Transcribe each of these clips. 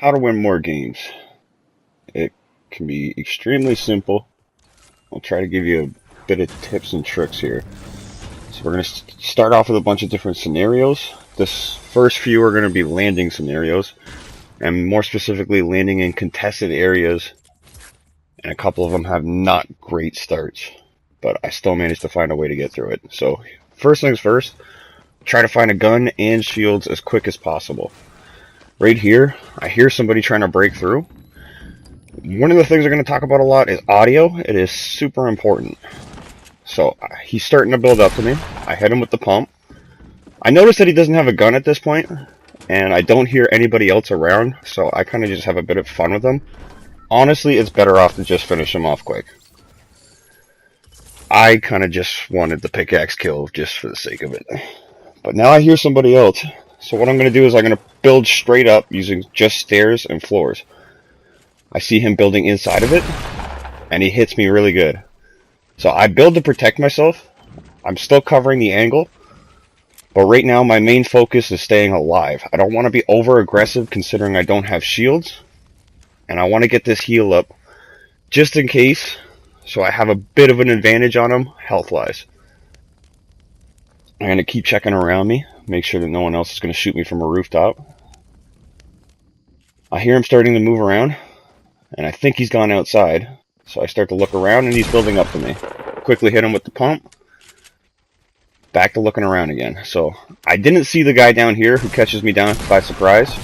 How to win more games. It can be extremely simple. I'll try to give you a bit of tips and tricks here. So we're going to start off with a bunch of different scenarios. This first few are going to be landing scenarios, and more specifically landing in contested areas, and a couple of them have not great starts, but I still managed to find a way to get through it. So first things first, try to find a gun and shields as quick as possible. Right here, I hear somebody trying to break through. One of the things we're going to talk about a lot is audio. It is super important. So he's starting to build up to me. I hit him with the pump. I notice that he doesn't have a gun at this point, and I don't hear anybody else around, so I kind of just have a bit of fun with him. Honestly, it's better off to just finish him off quick. I kind of just wanted the pickaxe kill just for the sake of it. But now I hear somebody else. So what I'm going to do is I'm going to build straight up using just stairs and floors. I see him building inside of it, and he hits me really good. So I build to protect myself. I'm still covering the angle, but right now my main focus is staying alive. I don't want to be over aggressive considering I don't have shields, and I want to get this heal up just in case, so I have a bit of an advantage on him health wise. I'm going to keep checking around me, make sure that no one else is going to shoot me from a rooftop. I hear him starting to move around, and I think he's gone outside. So I start to look around, and he's building up to me. Quickly hit him with the pump. Back to looking around again. So I didn't see the guy down here who catches me down by surprise,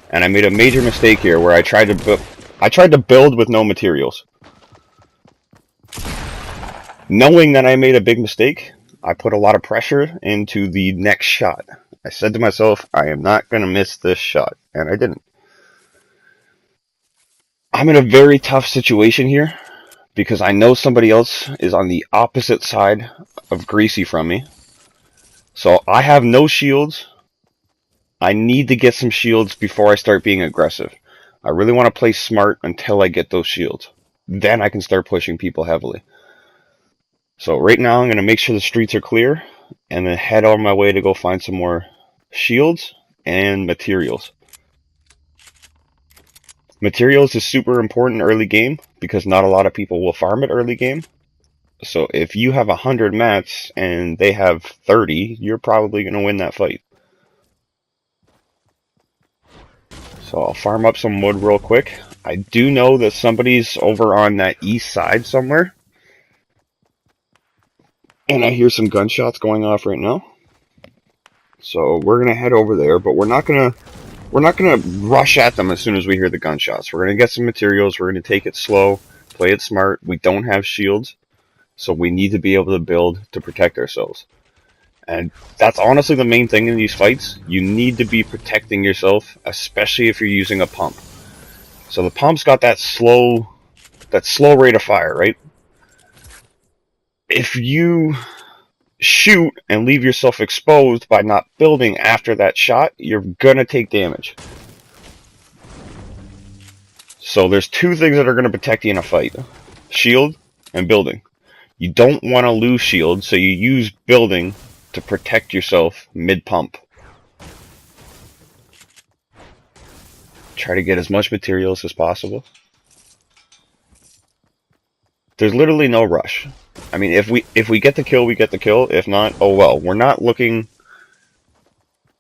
and I made a major mistake here where I tried to build with no materials. Knowing that I made a big mistake, I put a lot of pressure into the next shot. I said to myself, I am not going to miss this shot, and I didn't. I'm in a very tough situation here because I know somebody else is on the opposite side of Greasy from me. So I have no shields. I need to get some shields before I start being aggressive. I really want to play smart until I get those shields. Then I can start pushing people heavily. So right now I'm going to make sure the streets are clear and then head on my way to go find some more shields and materials. Materials is super important early game because not a lot of people will farm it early game. So if you have 100 mats and they have 30, you're probably going to win that fight. So I'll farm up some wood real quick. I do know that somebody's over on that east side somewhere. And I hear some gunshots going off right now. So we're going to head over there, but we're not going to rush at them as soon as we hear the gunshots. We're going to get some materials. We're going to take it slow, play it smart. We don't have shields, so we need to be able to build to protect ourselves. And that's honestly the main thing in these fights. You need to be protecting yourself, especially if you're using a pump. So the pump's got that slow rate of fire, right? If you shoot and leave yourself exposed by not building after that shot, you're gonna take damage. So there's two things that are gonna protect you in a fight: shield and building. You don't want to lose shield, so you use building to protect yourself mid-pump. Try to get as much materials as possible. There's literally no rush. I mean, if we get the kill, we get the kill. If not, oh well. We're not looking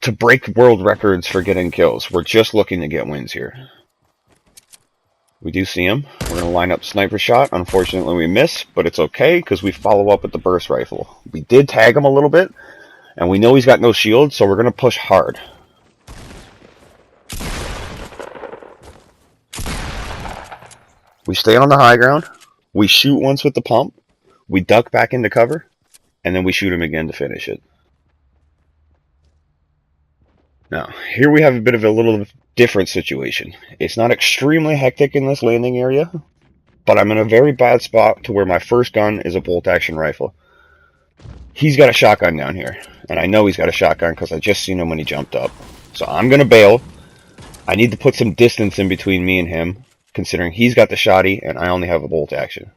to break world records for getting kills. We're just looking to get wins here. We do see him. We're going to line up sniper shot. Unfortunately, we miss, but it's okay because we follow up with the burst rifle. We did tag him a little bit, and we know he's got no shield, so we're going to push hard. We stay on the high ground. We shoot once with the pump. We duck back into cover, and then we shoot him again to finish it. Now, here we have a bit of a little different situation. It's not extremely hectic in this landing area, but I'm in a very bad spot to where my first gun is a bolt-action rifle. He's got a shotgun down here, and I know he's got a shotgun because I just seen him when he jumped up. So I'm going to bail. I need to put some distance in between me and him, considering he's got the shotty and I only have a bolt-action.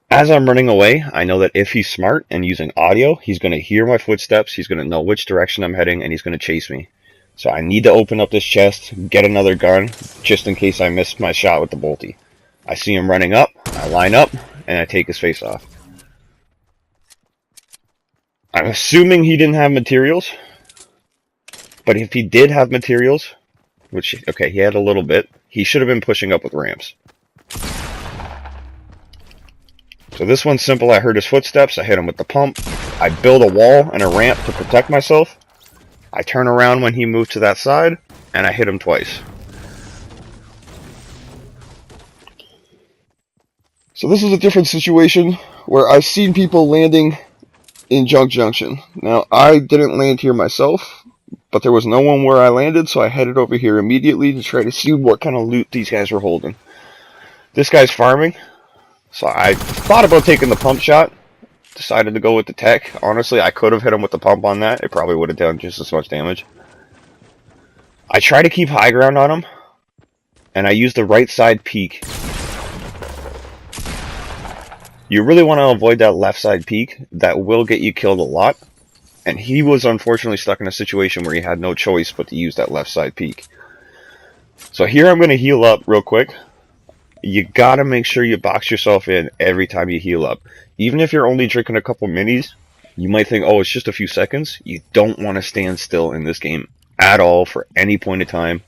As I'm running away, I know that if he's smart and using audio, he's going to hear my footsteps, he's going to know which direction I'm heading, and he's going to chase me. So I need to open up this chest, get another gun, just in case I miss my shot with the bolty. I see him running up, I line up, and I take his face off. I'm assuming he didn't have materials, but if he did have materials, which, okay, he had a little bit, he should have been pushing up with ramps. So this one's simple. I heard his footsteps, I hit him with the pump, I build a wall and a ramp to protect myself, I turn around when he moved to that side, and I hit him twice. So this is a different situation where I've seen people landing in Junk Junction. Now, I didn't land here myself, but there was no one where I landed, so I headed over here immediately to try to see what kind of loot these guys were holding. This guy's farming, so I thought about taking the pump shot, decided to go with the tech. Honestly, I could have hit him with the pump on that. It probably would have done just as much damage. I try to keep high ground on him, and I use the right side peek. You really want to avoid that left side peek. That will get you killed a lot. And he was unfortunately stuck in a situation where he had no choice but to use that left side peek. So here I'm going to heal up real quick. You got to make sure you box yourself in every time you heal up. Even if you're only drinking a couple minis, you might think, oh, it's just a few seconds. You don't want to stand still in this game at all for any point of time,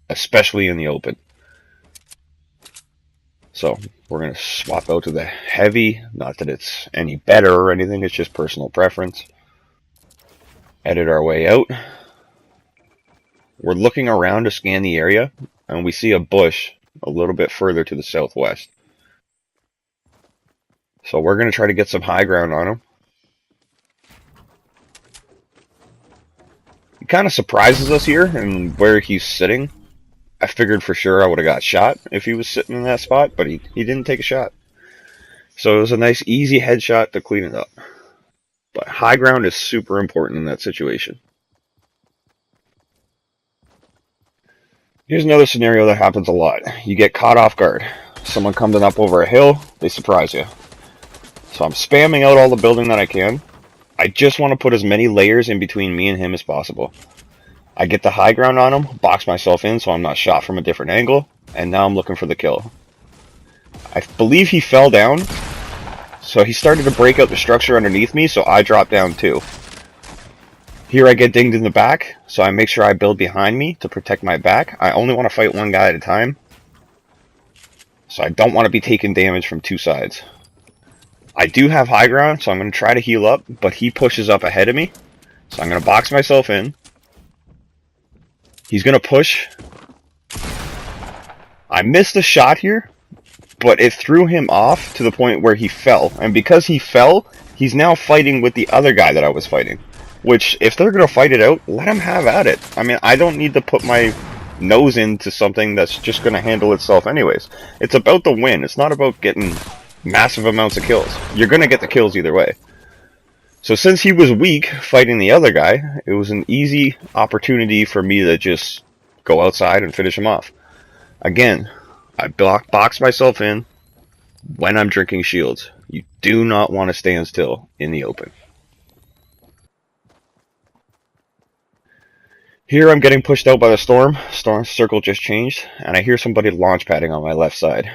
especially in the open. So we're going to swap out to the heavy. Not that it's any better or anything, it's just personal preference. Edit our way out. We're looking around to scan the area, and we see a bush a little bit further to the southwest. So we're going to try to get some high ground on him. He kind of surprises us here and where he's sitting. I figured for sure I would have got shot if he was sitting in that spot, but he didn't take a shot. So it was a nice easy headshot to clean it up. But high ground is super important in that situation. Here's another scenario that happens a lot. You get caught off guard. Someone coming up over a hill, they surprise you. So I'm spamming out all the building that I can. I just want to put as many layers in between me and him as possible. I get the high ground on him, box myself in so I'm not shot from a different angle, and now I'm looking for the kill. I believe he fell down, so he started to break out the structure underneath me, so I dropped down too. Here I get dinged in the back, so I make sure I build behind me to protect my back. I only want to fight one guy at a time, so I don't want to be taking damage from two sides. I do have high ground, so I'm going to try to heal up, but he pushes up ahead of me, so I'm going to box myself in. He's going to push. I missed a shot here, but it threw him off to the point where he fell. And because he fell, he's now fighting with the other guy that I was fighting. Which, if they're going to fight it out, let them have at it. I mean, I don't need to put my nose into something that's just going to handle itself anyways. It's about the win. It's not about getting massive amounts of kills. You're going to get the kills either way. So since he was weak fighting the other guy, it was an easy opportunity for me to just go outside and finish him off. Again, I box myself in when I'm drinking shields. You do not want to stand still in the open. Here I'm getting pushed out by the storm. Storm circle just changed, and I hear somebody launch padding on my left side.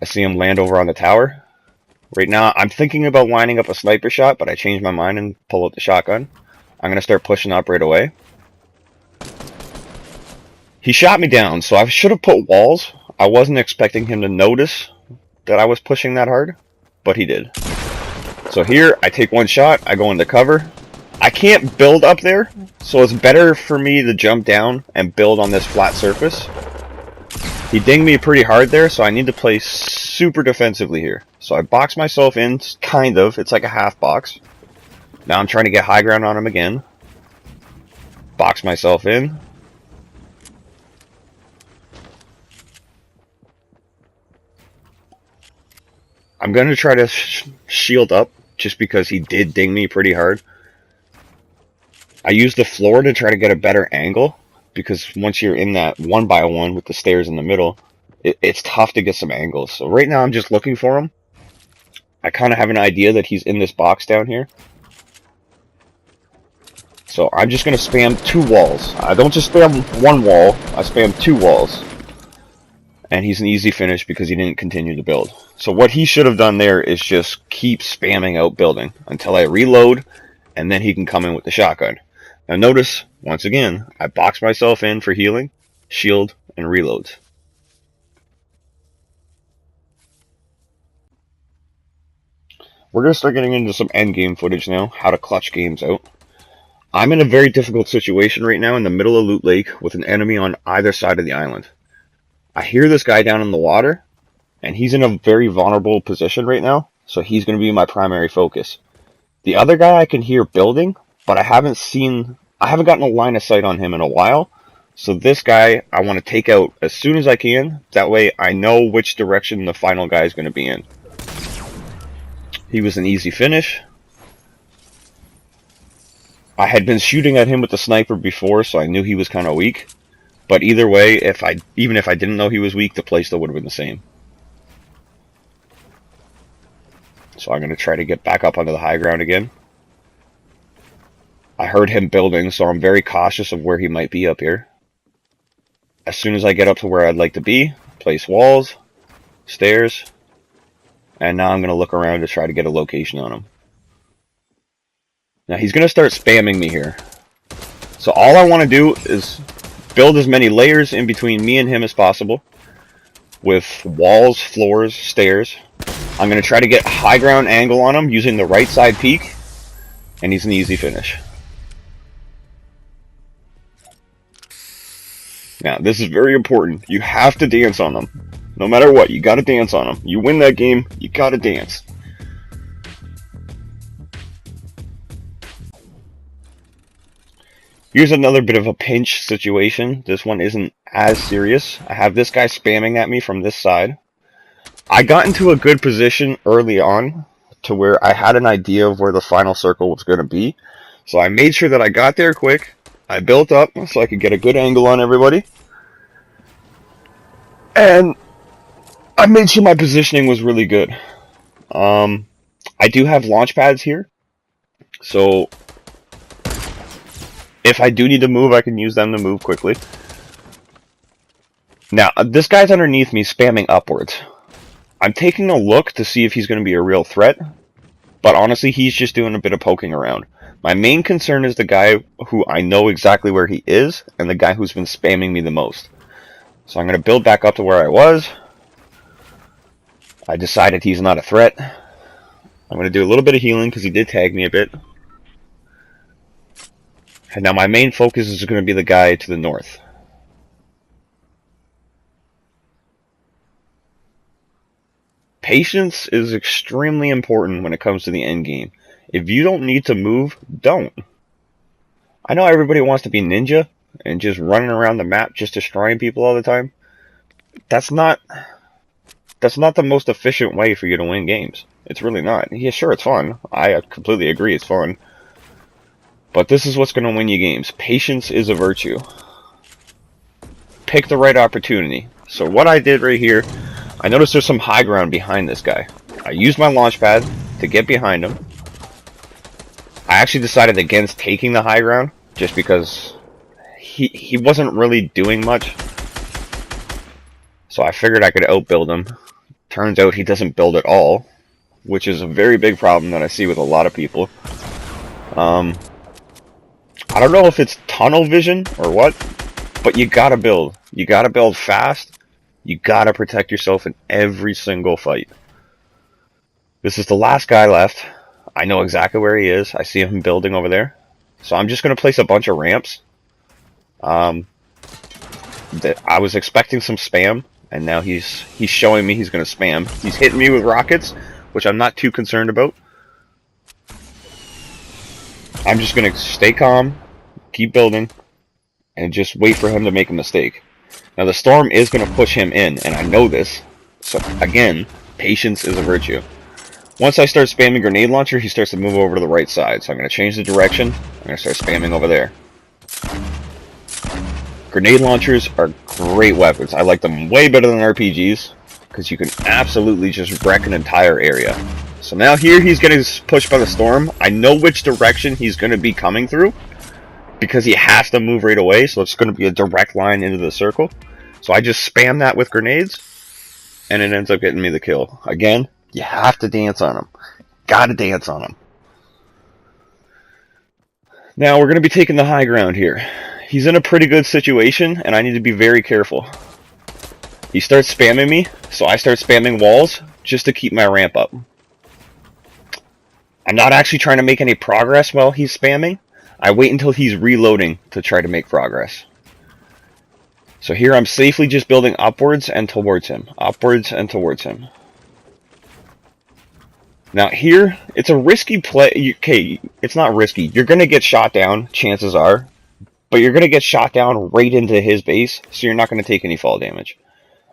I see him land over on the tower. Right now, I'm thinking about lining up a sniper shot, but I changed my mind and pull out the shotgun. I'm going to start pushing up right away. He shot me down, so I should have put walls. I wasn't expecting him to notice that I was pushing that hard, but he did. So here, I take one shot, I go into cover. I can't build up there, so it's better for me to jump down and build on this flat surface. He dinged me pretty hard there, so I need to play super defensively here. So I box myself in, kind of. It's like a half box. Now I'm trying to get high ground on him again. Box myself in. I'm going to try to shield up, just because he did ding me pretty hard. I use the floor to try to get a better angle, because once you're in that 1x1 with the stairs in the middle, it's tough to get some angles. So right now I'm just looking for him. I kind of have an idea that he's in this box down here. So I'm just going to spam 2 walls. I don't just spam 1 wall, I spam 2 walls. And he's an easy finish because he didn't continue to build. So what he should have done there is just keep spamming out building until I reload, and then he can come in with the shotgun. Now notice, once again, I box myself in for healing, shield, and reloads. We're going to start getting into some endgame footage now, how to clutch games out. I'm in a very difficult situation right now in the middle of Loot Lake with an enemy on either side of the island. I hear this guy down in the water, and he's in a very vulnerable position right now, so he's going to be my primary focus. The other guy I can hear building, but I haven't gotten a line of sight on him in a while, so this guy I want to take out as soon as I can, that way I know which direction the final guy is going to be in. He was an easy finish. I had been shooting at him with the sniper before, so I knew he was kind of weak. But either way, even if I didn't know he was weak, the play still would have been the same. So I'm going to try to get back up onto the high ground again. I heard him building, so I'm very cautious of where he might be up here. As soon as I get up to where I'd like to be, place walls, stairs, and now I'm going to look around to try to get a location on him. Now he's going to start spamming me here. So all I want to do is build as many layers in between me and him as possible, with walls, floors, stairs. I'm going to try to get high ground angle on him using the right side peak, and he's an easy finish. Now this is very important. You have to dance on them. No matter what, you got to dance on them. You win that game, you got to dance. Here's another bit of a pinch situation. This one isn't as serious. I have this guy spamming at me from this side. I got into a good position early on to where I had an idea of where the final circle was going to be. So I made sure that I got there quick. I built up so I could get a good angle on everybody. And I made sure my positioning was really good. I do have launch pads here. So if I do need to move, I can use them to move quickly. Now, this guy's underneath me spamming upwards. I'm taking a look to see if he's going to be a real threat, but honestly, he's just doing a bit of poking around. My main concern is the guy who I know exactly where he is, and the guy who's been spamming me the most. So I'm going to build back up to where I was. I decided he's not a threat. I'm going to do a little bit of healing because he did tag me a bit. And now my main focus is going to be the guy to the north. Patience is extremely important when it comes to the end game. If you don't need to move, don't. I know everybody wants to be ninja and just running around the map just destroying people all the time. That's not the most efficient way for you to win games. It's really not. Yeah, sure, it's fun. I completely agree, it's fun. But this is what's going to win you games. Patience is a virtue. Pick the right opportunity. So what I did right here, I noticed there's some high ground behind this guy. I used my launch pad to get behind him. I actually decided against taking the high ground just because he wasn't really doing much. So I figured I could outbuild him. Turns out he doesn't build at all, which is a very big problem that I see with a lot of people. I don't know if it's tunnel vision or what, but you gotta build. You gotta build fast. You gotta protect yourself in every single fight. This is the last guy left. I know exactly where he is. I see him building over there. So I'm just gonna place a bunch of ramps. I was expecting some spam, and now he's showing me he's gonna spam. He's hitting me with rockets, which I'm not too concerned about. I'm just gonna stay calm, keep building, and just wait for him to make a mistake. Now the storm is going to push him in, and I know this. So again, patience is a virtue. Once I start spamming grenade launcher, he starts to move over to the right side. So I'm going to change the direction. I'm going to start spamming over there. Grenade launchers are great weapons. I like them way better than RPGs, because you can absolutely just wreck an entire area. So now here he's getting pushed by the storm. I know which direction he's going to be coming through. because he has to move right away, so it's going to be a direct line into the circle. So I just spam that with grenades, and it ends up getting me the kill. Again, you have to dance on him. Gotta dance on him. Now we're going to be taking the high ground here. He's in a pretty good situation, and I need to be very careful. He starts spamming me, so I start spamming walls just to keep my ramp up. I'm not actually trying to make any progress while he's spamming. I wait until he's reloading to try to make progress. So here I'm safely just building upwards and towards him. Upwards and towards him. Now here, it's a risky play. Okay, it's not risky. You're going to get shot down, chances are. But you're going to get shot down right into his base, so you're not going to take any fall damage.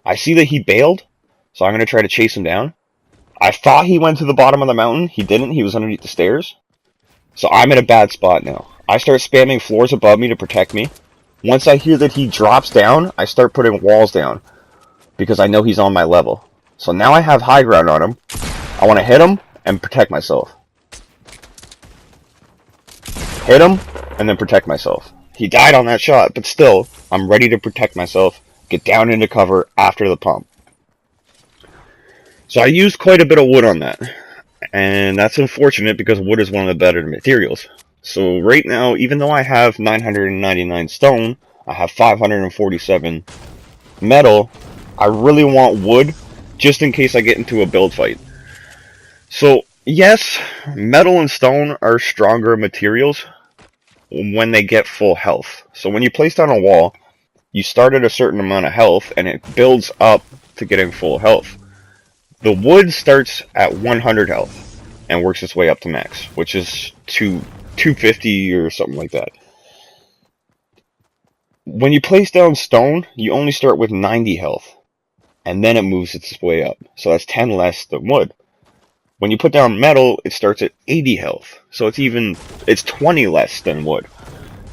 I see that he bailed, so I'm going to try to chase him down. I thought he went to the bottom of the mountain. He didn't. He was underneath the stairs. So I'm in a bad spot now. I start spamming floors above me to protect me. Once I hear that he drops down, I start putting walls down because I know he's on my level. So now I have high ground on him. I want to hit him and protect myself. Hit him and then protect myself. He died on that shot, but still, I'm ready to protect myself, get down into cover after the pump. So I used quite a bit of wood on that, and that's unfortunate because wood is one of the better materials. So right now, even though I have 999 stone, I have 547 metal, I really want wood just in case I get into a build fight. So yes, metal and stone are stronger materials when they get full health. So when you place down a wall, you start at a certain amount of health and it builds up to getting full health. The wood starts at 100 health and works its way up to max, which is 250 or something like that. When you place down stone, you only start with 90 health and then it moves its way up. So that's 10 less than wood. When you put down metal, it starts at 80 health. So it's 20 less than wood.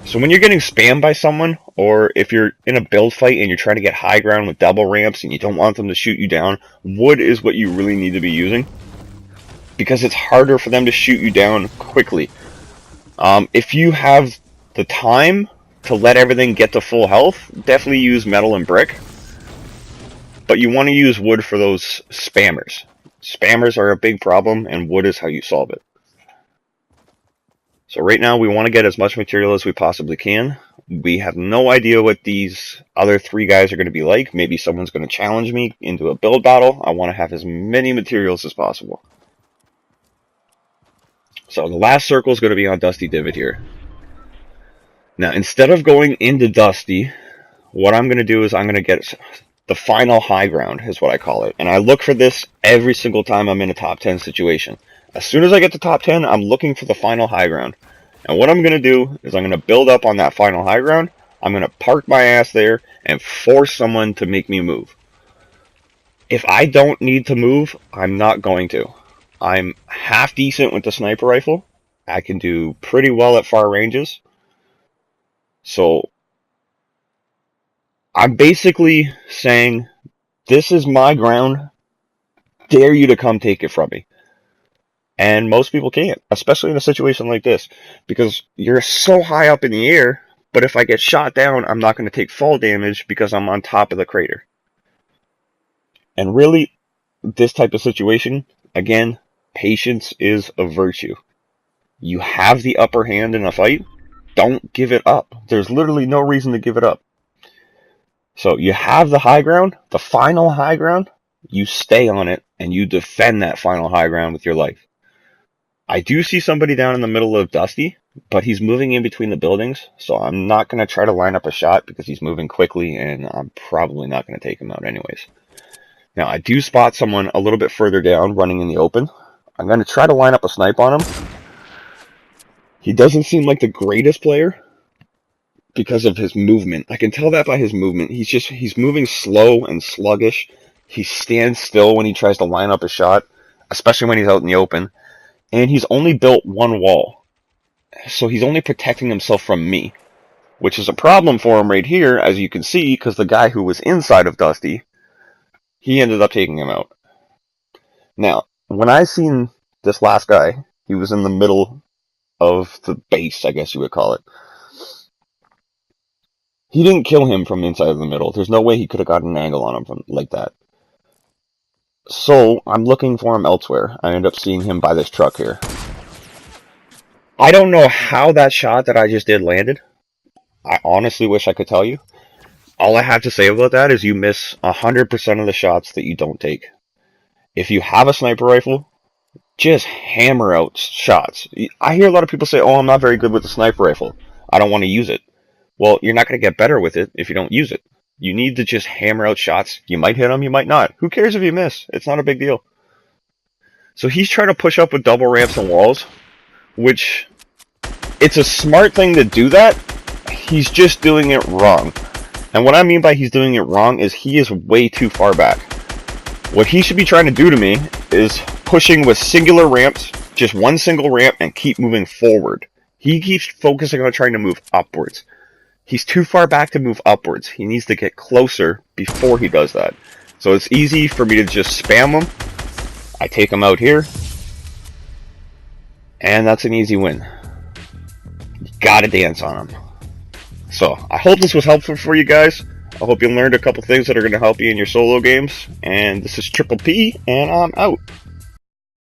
So when you're getting spammed by someone, or if you're in a build fight and you're trying to get high ground with double ramps and you don't want them to shoot you down, wood is what you really need to be using. Because it's harder for them to shoot you down quickly. If you have the time to let everything get to full health, definitely use metal and brick. But you want to use wood for those spammers. Spammers are a big problem, and wood is how you solve it. So right now we want to get as much material as we possibly can. We have no idea what these other three guys are going to be like. Maybe someone's going to challenge me into a build battle. I want to have as many materials as possible. So the last circle is going to be on Dusty Divot here. Now instead of going into Dusty, what I'm going to do is I'm going to get the final high ground is what I call it. And I look for this every single time I'm in a top 10 situation. As soon as I get to top 10, I'm looking for the final high ground. And what I'm going to do is I'm going to build up on that final high ground. I'm going to park my ass there and force someone to make me move. If I don't need to move, I'm not going to. I'm half decent with the sniper rifle. I can do pretty well at far ranges. So I'm basically saying, this is my ground, dare you to come take it from me. And most people can't, especially in a situation like this, because you're so high up in the air, but if I get shot down, I'm not going to take fall damage because I'm on top of the crater. And really, this type of situation, again, patience is a virtue. You have the upper hand in a fight, don't give it up. There's literally no reason to give it up. So you have the high ground, the final high ground, you stay on it, and you defend that final high ground with your life. I do see somebody down in the middle of Dusty, but he's moving in between the buildings, so I'm not going to try to line up a shot because he's moving quickly, and I'm probably not going to take him out anyways. Now, I do spot someone a little bit further down running in the open. I'm going to try to line up a snipe on him. He doesn't seem like the greatest player because of his movement. I can tell that by his movement. He's moving slow and sluggish. He stands still when he tries to line up a shot, especially when he's out in the open. And he's only built one wall. So he's only protecting himself from me, which is a problem for him right here, as you can see, because the guy who was inside of Dusty, he ended up taking him out. Now, when I seen this last guy, he was in the middle of the base, I guess you would call it. He didn't kill him from inside of the middle. There's no way he could have gotten an angle on him from like that. So I'm looking for him elsewhere. I end up seeing him by this truck here. I don't know how that shot that I just did landed. I honestly wish I could tell you. All I have to say about that is you miss 100% of the shots that you don't take. If you have a sniper rifle, just hammer out shots. I hear a lot of people say, oh, I'm not very good with the sniper rifle. I don't want to use it. Well, you're not going to get better with it if you don't use it. You need to just hammer out shots. You might hit them, you might not. Who cares if you miss? It's not a big deal. So he's trying to push up with double ramps and walls, which it's a smart thing to do that. He's just doing it wrong. And what I mean by he's doing it wrong is he is way too far back. What he should be trying to do to me is pushing with singular ramps, just one single ramp, and keep moving forward. He keeps focusing on trying to move upwards. He's too far back to move upwards. He needs to get closer before he does that. So it's easy for me to just spam him. I take him out here. And that's an easy win. You gotta dance on him. So, I hope this was helpful for you guys. I hope you learned a couple things that are going to help you in your solo games. And this is Triple P, and I'm out.